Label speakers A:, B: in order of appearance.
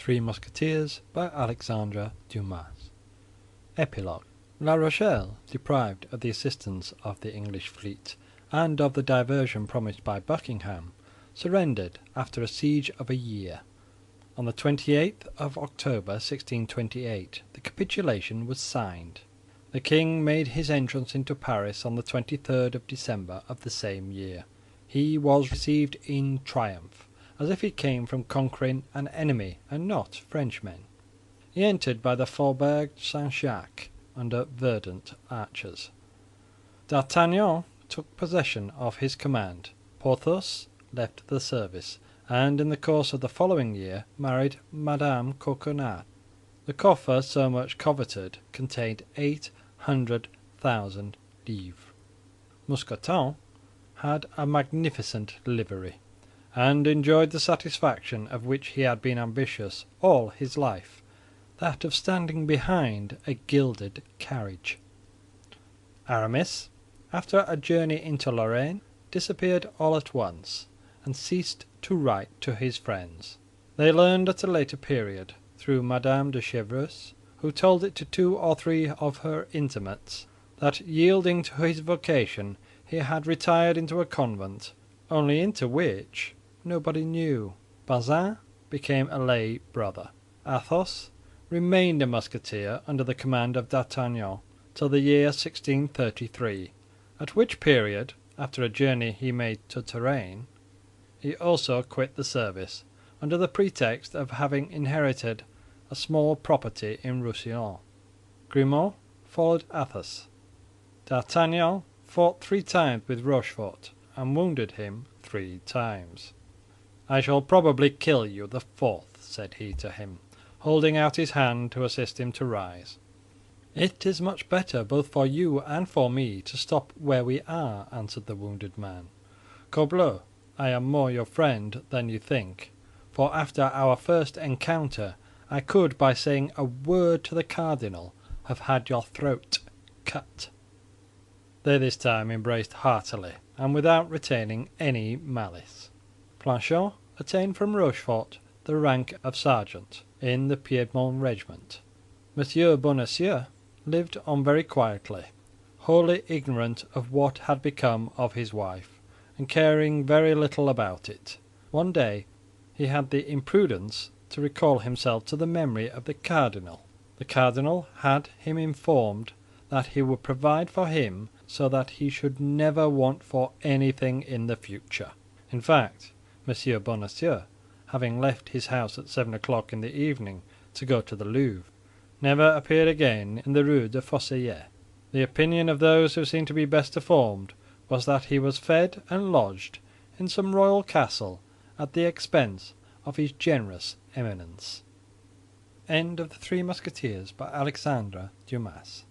A: Three Musketeers by Alexandre Dumas. Epilogue. La Rochelle, deprived of the assistance of the English fleet and of the diversion promised by Buckingham, surrendered after a siege of a year. On the 28th of October 1628 the capitulation was signed. The king made his entrance into Paris on the 23rd of December of the same year. He was received in triumph, as if he came from conquering an enemy and not Frenchmen. He entered by the Faubourg Saint-Jacques under verdant archers. D'Artagnan took possession of his command. Porthos left the service, and in the course of the following year married Madame Coquenard. The coffer so much coveted contained 800,000 livres. Mousqueton had a magnificent livery, and enjoyed the satisfaction of which he had been ambitious all his life, that of standing behind a gilded carriage. Aramis, after a journey into Lorraine, disappeared all at once, and ceased to write to his friends. They learned at a later period, through Madame de Chevreuse, who told it to 2 or 3 of her intimates, that, yielding to his vocation, he had retired into a convent, only into which nobody knew. Bazin became a lay brother. Athos remained a musketeer under the command of D'Artagnan till the year 1633, at which period, after a journey he made to Touraine, he also quit the service, under the pretext of having inherited a small property in Roussillon. Grimaud followed Athos. D'Artagnan fought 3 times with Rochefort, and wounded him 3 times. "I shall probably kill you the 4th," said he to him, holding out his hand to assist him to rise. "It is much better, both for you and for me, to stop where we are," answered the wounded man. "Corbleu, I am more your friend than you think, for after our first encounter I could, by saying a word to the cardinal, have had your throat cut." They this time embraced heartily, and without retaining any malice. Planchet attained from Rochefort the rank of sergeant in the Piedmont regiment. Monsieur Bonacieux lived on very quietly, wholly ignorant of what had become of his wife, and caring very little about it. One day he had the imprudence to recall himself to the memory of the cardinal. The cardinal had him informed that he would provide for him so that he should never want for anything in the future. In fact, Monsieur Bonacieux, having left his house at 7 o'clock in the evening to go to the Louvre, never appeared again in the Rue des Fossoyeurs. The opinion of those who seemed to be best informed was that he was fed and lodged in some royal castle at the expense of his generous eminence. End of the Three Musketeers by Alexandre Dumas.